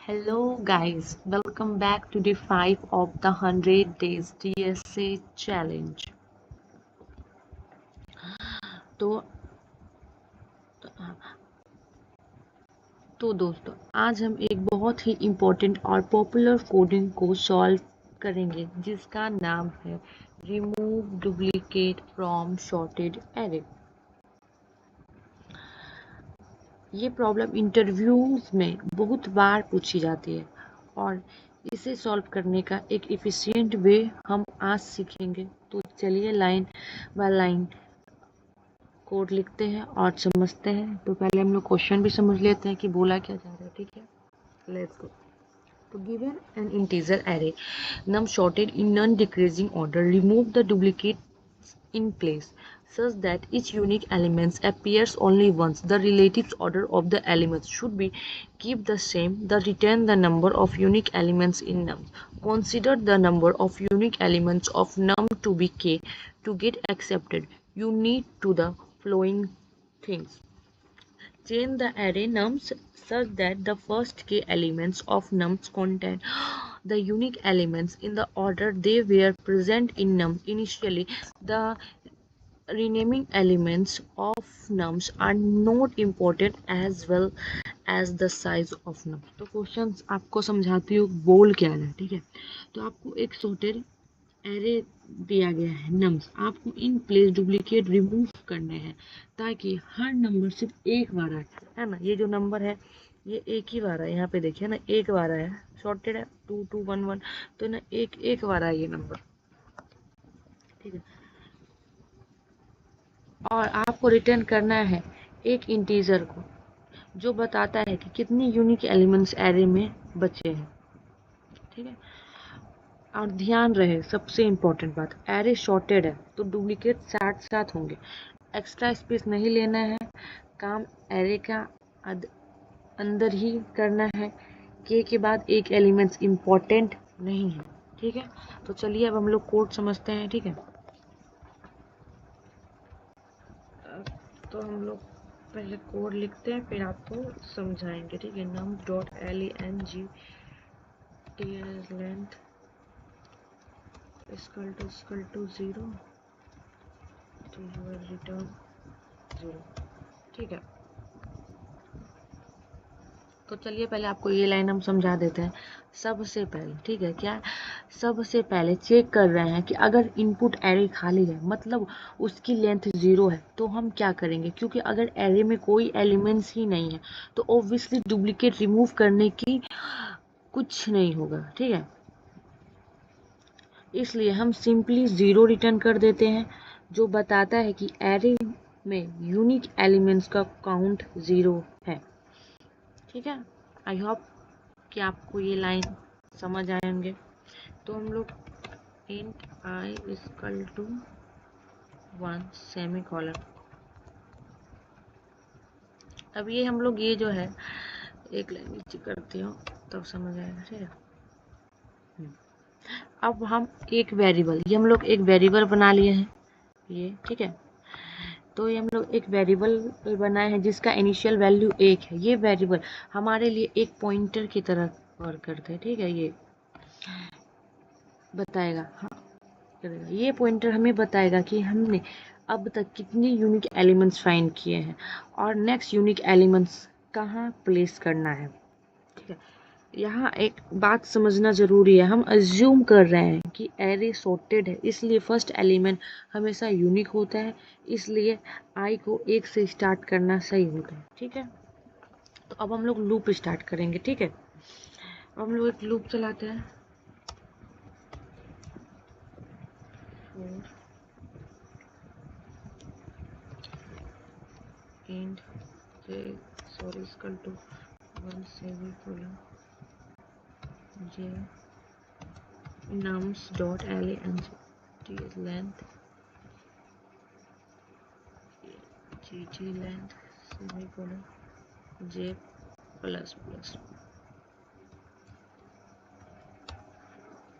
Hello guys, welcome back to day 5 of the 100 days DSA challenge. तो दोस्तों आज हम एक बहुत ही इम्पोर्टेंट और पॉपुलर कोडिंग को सॉल्व करेंगे जिसका नाम है remove duplicate from sorted array. ये प्रॉब्लम इंटरव्यूज में बहुत बार पूछी जाती है और इसे सॉल्व करने का एक एफिशिएंट वे हम आज सीखेंगे। तो चलिए लाइन बाय लाइन कोड लिखते हैं और समझते हैं। तो पहले हम लोग क्वेश्चन भी समझ लेते हैं कि बोला क्या जा रहा है। ठीक है, लेट्स गो। तो given an integer array num sorted in non-decreasing order, remove the duplicates in place such that each unique element appears only once. The relative order of the elements should be keep the same. The return the number of unique elements in num. Consider the number of unique elements of num to be k. To get accepted, you need to the following things. Change the array nums such that the first k elements of nums contain the unique elements in the order they were present in num. Initially, the renaming elements of nums are not important as well as the size of num. तो questions आपको समझाती हूँ बोल क्या है। ठीक है, तो आपको एक सॉर्टेड एरे दिया गया है नम्स, आपको इन प्लेस डुप्लीकेट रिमूव करने हैं ताकि हर नंबर सिर्फ एक बार आए, है ना। ये जो नंबर है ये एक ही बार है, यहाँ पे देखिए ना, एक बार है, शॉर्टेड है 2211, तो ना एक एक बार है ये नंबर। ठीक है, और आपको रिटर्न करना है एक इंटीजर को जो बताता है कि कितनी यूनिक एलिमेंट्स एरे में बचे हैं। ठीक है, और ध्यान रहे सबसे इम्पोर्टेंट बात, एरे शॉर्टेड है तो डुप्लीकेट साथ साथ होंगे। एक्स्ट्रा स्पेस नहीं लेना है, काम एरे का अंदर ही करना है। के बाद एक एलिमेंट्स इम्पोर्टेंट नहीं है। ठीक है, तो चलिए अब हम लोग कोड समझते हैं। ठीक है, तो हम लोग पहले कोड लिखते हैं फिर आपको समझाएंगे। ठीक है, num dot len g length equal to 0 to your return 0। ठीक है, तो चलिए पहले आपको ये लाइन हम समझा देते हैं। सबसे पहले, ठीक है, क्या सबसे पहले चेक कर रहे हैं कि अगर इनपुट एरे खाली है मतलब उसकी लेंथ 0 है तो हम क्या करेंगे, क्योंकि अगर एरे में कोई एलिमेंट्स ही नहीं है तो ऑब्वियसली डुप्लीकेट रिमूव करने की कुछ नहीं होगा। ठीक है, इसलिए हम सिंपली 0 रिटर्न कर देते हैं जो बताता है कि एरे में यूनिक एलिमेंट्स का काउंट 0 है। ठीक है, आई होप कि आपको ये लाइन समझ आएंगे। तो हम लोग int I equal to 1 semicolon. अब ये हम लोग ये जो है एक लाइन नीचे करती हूँ तब समझ आएगा। ठीक है, अब हम एक वेरिएबल, ये हम लोग एक वेरिएबल बना लिए हैं ये। ठीक है, तो ये हम लोग एक वेरिएबल बनाए हैं जिसका इनिशियल वैल्यू 1 है। ये वेरिएबल हमारे लिए एक पॉइंटर की तरह वर्क करते हैं। ठीक है, ये बताएगा, हाँ करेगा, ये पॉइंटर हमें बताएगा कि हमने अब तक कितने यूनिक एलिमेंट्स फाइंड किए हैं और नेक्स्ट यूनिक एलिमेंट्स कहाँ प्लेस करना है। ठीक है, यहाँ एक बात समझना ज़रूरी है, हम अज्यूम कर रहे हैं कि एरे सॉर्टेड है इसलिए फर्स्ट एलिमेंट हमेशा यूनिक होता है, इसलिए आई को 1 से स्टार्ट करना सही होता है। ठीक है, तो अब हम लोग लूप स्टार्ट करेंगे। ठीक है, अब हम लोग एक लूप चलाते हैं। 4 and j sorry equal to 1 semicolon j nums dot len t is length g length semicolon j plus plus।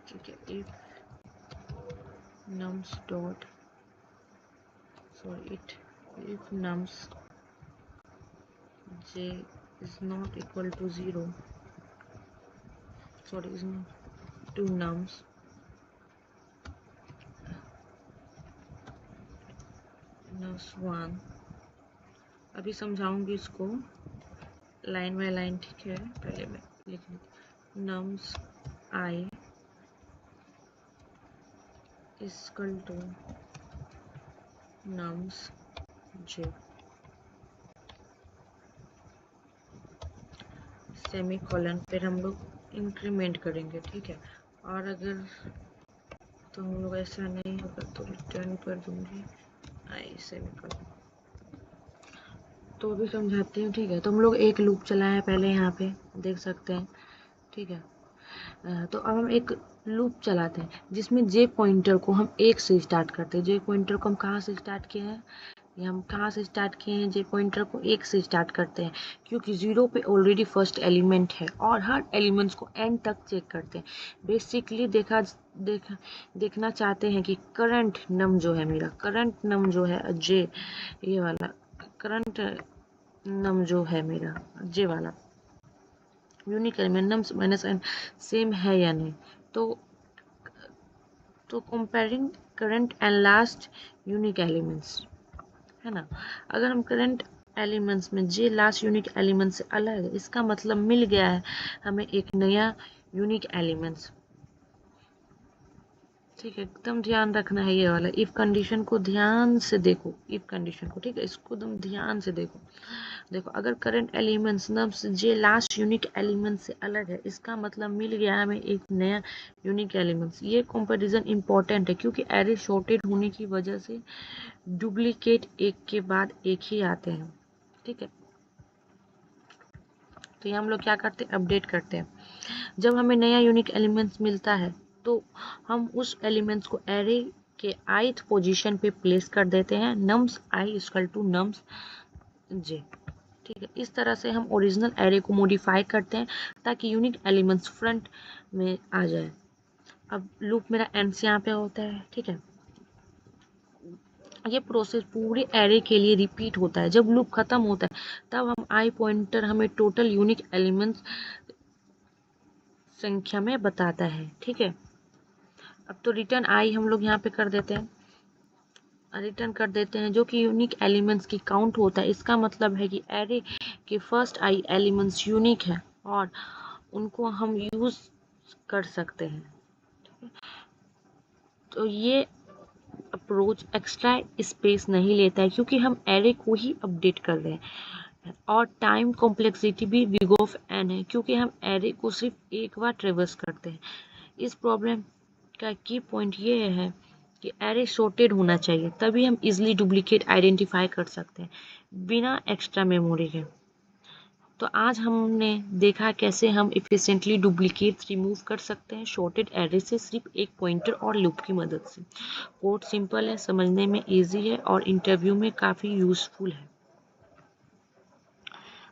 ठीक है, nums dot sorry it if nums j is not equal to 0 sorry इसमें to nums nums 1। अभी समझाऊंगी इसको line by line, ठीक है। पहले मैं लिख nums I equal to nums J, semicolon, फिर हम लोग इंक्रीमेंट करेंगे, ठीक है। और अगर तो हम लोग ऐसा नहीं होगा तो रिटर्न कर दूंगी आई सेमी कॉलन। तो अभी समझाती हूँ, ठीक है। तो हम लोग एक लूप चलाए पहले, यहाँ पे देख सकते हैं, ठीक है। तो अब हम एक लूप चलाते हैं जिसमें जे पॉइंटर को हम 1 से स्टार्ट करते हैं। जे पॉइंटर को हम कहाँ से स्टार्ट किए हैं, ये हम कहाँ से स्टार्ट किए हैं, जे पॉइंटर को 1 से स्टार्ट करते हैं क्योंकि 0 पे ऑलरेडी फर्स्ट एलिमेंट है और हर एलिमेंट्स को एंड तक चेक करते हैं। बेसिकली देखना चाहते हैं कि करंट नम जो है मेरा, करंट नम जो है जे, ये वाला करंट नम जो है मेरा जे वाला unique element nums minus N same है या नहीं। तो comparing current and last unique elements, है ना। अगर हम करंट एलिमेंट्स में जे लास्ट यूनिक एलिमेंट से अलग है, इसका मतलब मिल गया है हमें एक नया यूनिक एलिमेंट्स, ठीक है। एकदम ध्यान रखना है ये वाला इफ कंडीशन को, ध्यान से देखो इफ कंडीशन को, ठीक है। इसको एकदम ध्यान से देखो। देखो अगर करंट एलिमेंट्स नम्स जे लास्ट यूनिक एलिमेंट से अलग है, इसका मतलब मिल गया हमें एक नया यूनिक एलिमेंट्स। ये कंपैरिजन इंपॉर्टेंट है क्योंकि एरे शॉर्टेड होने की वजह से डुप्लीकेट एक के बाद एक ही आते हैं, ठीक है। तो ये हम लोग क्या करते हैं, अपडेट करते हैं। जब हमें नया यूनिक एलिमेंट्स मिलता है तो हम उस एलिमेंट्स को एरे के ith पोजीशन पे प्लेस कर देते हैं, nums I equal to nums J, ठीक है। इस तरह से हम ओरिजिनल एरे को मॉडिफाई करते हैं ताकि यूनिक एलिमेंट्स फ्रंट में आ जाए। अब लूप मेरा एंड से यहाँ पे होता है, ठीक है। ये प्रोसेस पूरे एरे के लिए रिपीट होता है। जब लूप खत्म होता है तब हम आई पॉइंटर हमें टोटल यूनिक एलिमेंट्स संख्या में बताता है, ठीक है। अब तो रिटर्न आई हम लोग यहाँ पे कर देते हैं, रिटर्न कर देते हैं जो कि यूनिक एलिमेंट्स की काउंट होता है। इसका मतलब है कि एरे के फर्स्ट आई एलिमेंट्स यूनिक है और उनको हम यूज कर सकते हैं, ठीक है। तो ये अप्रोच एक्स्ट्रा स्पेस नहीं लेता है क्योंकि हम एरे को ही अपडेट कर रहे हैं, और टाइम कॉम्प्लेक्सिटी भी बिग ऑफ एन है क्योंकि हम एरे को सिर्फ एक बार ट्रेवर्स करते हैं। इस प्रॉब्लम का की पॉइंट ये है कि एरे सॉर्टेड होना चाहिए, तभी हम इजीली डुप्लीकेट आइडेंटिफाई कर सकते हैं बिना एक्स्ट्रा मेमोरी के। तो आज हमने देखा कैसे हम इफिशिएंटली डुप्लीकेट्स रिमूव कर सकते हैं सॉर्टेड एरे से सिर्फ एक पॉइंटर और लूप की मदद से। कोड सिंपल है, समझने में इजी है और इंटरव्यू में काफ़ी यूजफुल है।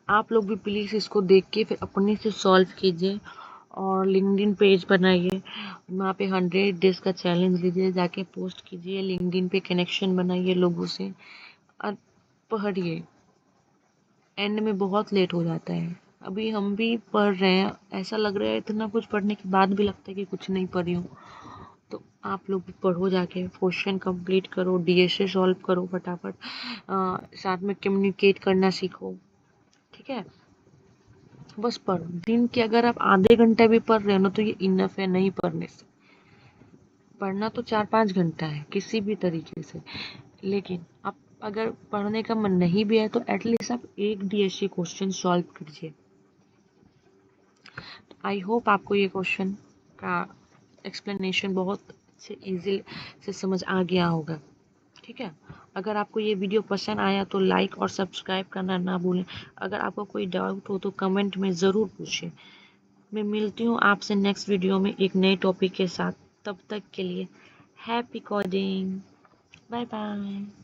आप लोग भी प्लीज़ इसको देख के फिर अपने से सॉल्व कीजिए और लिंक्डइन पेज बनाइए, वहाँ पे 100 डेज का चैलेंज लीजिए, जाके पोस्ट कीजिए, लिंक्डइन पे कनेक्शन बनाइए लोगों से और पढ़िए। एंड में बहुत लेट हो जाता है। अभी हम भी पढ़ रहे हैं, ऐसा लग रहा है इतना कुछ पढ़ने के बाद भी लगता है कि कुछ नहीं पढ़ी हूँ। तो आप लोग भी पढ़ो, जाके क्वेश्चन कंप्लीट करो, डीएसए सॉल्व करो फटाफट, साथ में कम्युनिकेट करना सीखो, ठीक है। बस पढ़ो। दिन के अगर आप आधे घंटे भी पढ़ रहे हो ना तो ये इनफ है, नहीं पढ़ने से। पढ़ना तो 4-5 घंटा है किसी भी तरीके से, लेकिन आप अगर पढ़ने का मन नहीं भी है तो एटलीस्ट आप एक डीएससी क्वेश्चन सॉल्व कीजिए। आई होप आपको ये क्वेश्चन का एक्सप्लेनेशन बहुत अच्छे इजी से समझ आ गया होगा, ठीक है। अगर आपको ये वीडियो पसंद आया तो लाइक और सब्सक्राइब करना ना भूलें। अगर आपको कोई डाउट हो तो कमेंट में ज़रूर पूछें। मैं मिलती हूँ आपसे नेक्स्ट वीडियो में एक नए टॉपिक के साथ। तब तक के लिए हैप्पी कोडिंग, बाय बाय।